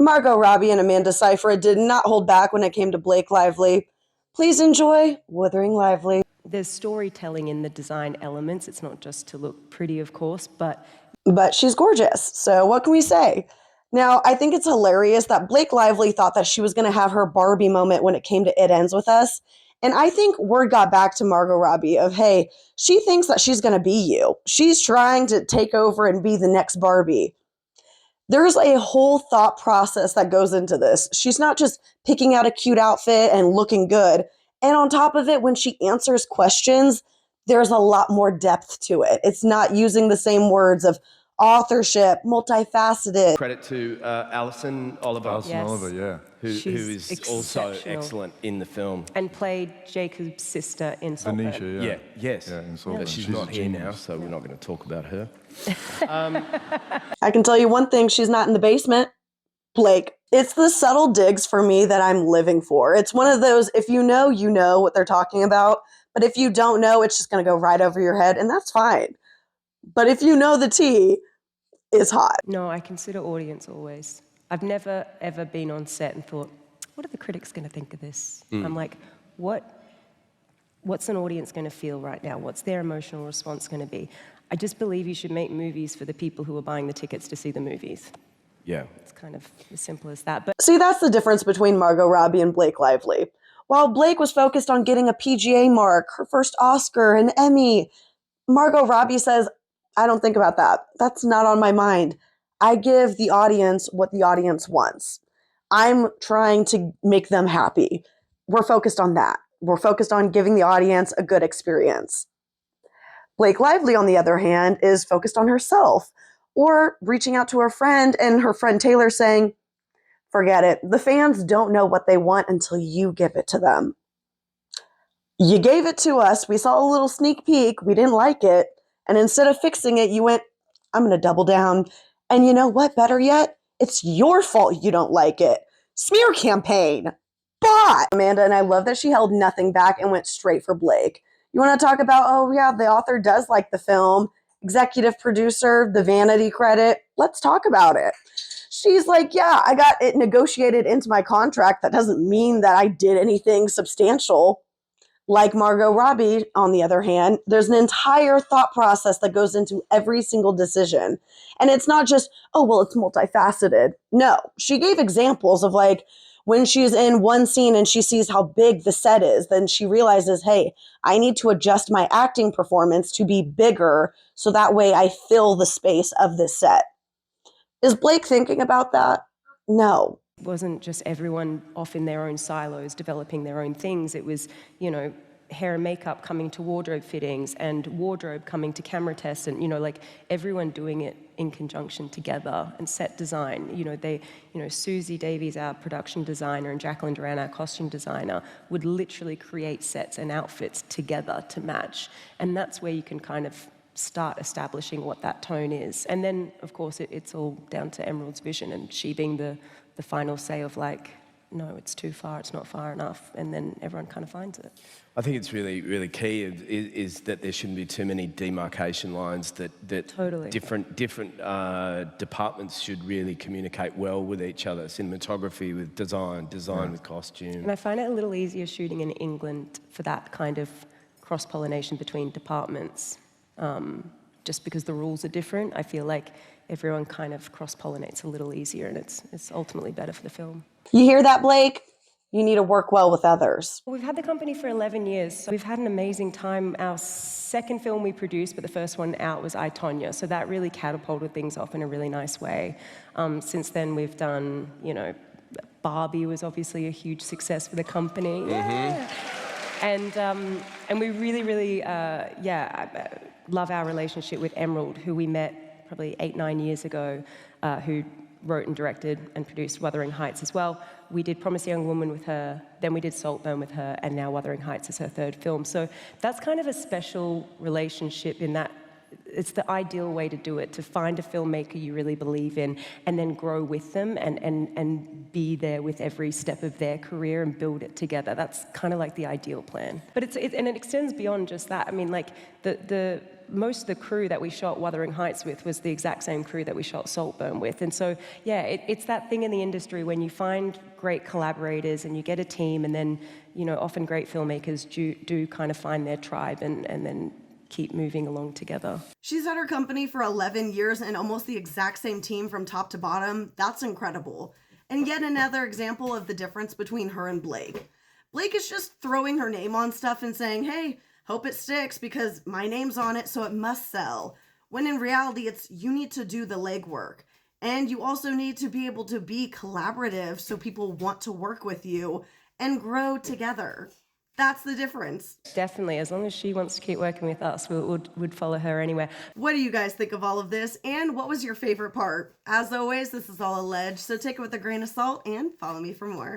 Margot Robbie and Amanda Seyfried did not hold back when it came to Blake Lively. Please enjoy Wuthering Lively. There's storytelling in the design elements. It's not just to look pretty, of course, but she's gorgeous, so what can we say? Now, I think it's hilarious that Blake Lively thought that she was going to have her Barbie moment when it came to It Ends With Us. And I think word got back to Margot Robbie of, hey, she thinks that she's going to be you. She's trying to take over and be the next Barbie. There's a whole thought process that goes into this. She's not just picking out a cute outfit and looking good. And on top of it, when she answers questions, there's a lot more depth to it. It's not using the same words of authorship, multifaceted. Credit to Alison Oliver. Alison Oliver, yeah. Who is also excellent in the film. And played Jacob's sister in Seyfried. Venetia, yeah. Yes. Yeah, in Seyfried. But she's not here now, so we're not going to talk about her. I can tell you one thing, she's not in the basement. Blake. It's the subtle digs for me that I'm living for. It's one of those, if you know what they're talking about. But if you don't know, it's just going to go right over your head, and that's fine. But if you know the tea, it's hot. No, I consider audience always. I've never, ever been on set and thought, what are the critics going to think of this? I'm like, what's an audience going to feel right now? What's their emotional response going to be? I just believe you should make movies for the people who are buying the tickets to see the movies. Yeah. It's kind of as simple as that. But see, that's the difference between Margot Robbie and Blake Lively. While Blake was focused on getting a PGA mark, her first Oscar, an Emmy, Margot Robbie says, I don't think about that. That's not on my mind. I give the audience what the audience wants. I'm trying to make them happy. We're focused on that. We're focused on giving the audience a good experience. Blake Lively, on the other hand, is focused on herself, or reaching out to her friend and her friend Taylor saying, forget it. The fans don't know what they want until you give it to them. You gave it to us. We saw a little sneak peek. We didn't like it. And instead of fixing it, you went, I'm going to double down. And you know what? Better yet, it's your fault you don't like it. Smear campaign. But Amanda, and I love that she held nothing back and went straight for Blake. You want to talk about, oh yeah, the author does like the film, executive producer, the vanity credit. Let's talk about it. She's like, yeah, I got it negotiated into my contract. That doesn't mean that I did anything substantial. Like Margot Robbie, on the other hand, there's an entire thought process that goes into every single decision. And it's not just, oh, well, it's multifaceted. No, she gave examples of like when she's in one scene and she sees how big the set is, then she realizes, hey, I need to adjust my acting performance to be bigger so that way I fill the space of this set. Is Blake thinking about that? No. it wasn't just everyone off in their own silos developing their own things. It was, hair and makeup coming to wardrobe fittings and wardrobe coming to camera tests and, like everyone doing it in conjunction together, and set design. Susie Davies, our production designer, and Jacqueline Duran, our costume designer, would literally create sets and outfits together to match. And that's where you can kind of start establishing what that tone is. And then, of course, it's all down to Emerald's vision, and she being the final say of like, no, it's too far, it's not far enough, and then everyone kind of finds it. I think it's really, really key is that there shouldn't be too many demarcation lines, that Totally. different departments should really communicate well with each other. Cinematography with design with costume. And I find it a little easier shooting in England for that kind of cross-pollination between departments. Just because the rules are different, I feel like everyone kind of cross-pollinates a little easier, and it's ultimately better for the film. You hear that, Blake? You need to work well with others. We've had the company for 11 years, so we've had an amazing time. Our second film we produced, but the first one out, was I, Tonya, so that really catapulted things off in a really nice way. Since then, we've done, Barbie was obviously a huge success for the company. Mm-hmm. And we really, really, love our relationship with Emerald, who we met probably 8-9 years ago, who wrote and directed and produced Wuthering Heights as well. We did Promise a Young Woman with her, then we did Saltburn with her, and now Wuthering Heights is her third film. So that's kind of a special relationship in that it's the ideal way to do it, to find a filmmaker you really believe in and then grow with them and be there with every step of their career and build it together. That's kind of like the ideal plan. But it extends beyond just that. I mean, like the most of the crew that we shot Wuthering Heights with was the exact same crew that we shot Saltburn with. And so, yeah, it's that thing in the industry when you find great collaborators and you get a team, and then, you know, often great filmmakers do kind of find their tribe and then keep moving along together. She's at her company for 11 years and almost the exact same team from top to bottom. That's incredible. And yet another example of the difference between her and Blake. Blake is just throwing her name on stuff and saying, hey, hope it sticks because my name's on it, so it must sell. When in reality, it's you need to do the legwork. And you also need to be able to be collaborative so people want to work with you and grow together. That's the difference. Definitely. As long as she wants to keep working with us, we'd follow her anywhere. What do you guys think of all of this? And what was your favorite part? As always, this is all alleged, so take it with a grain of salt and follow me for more.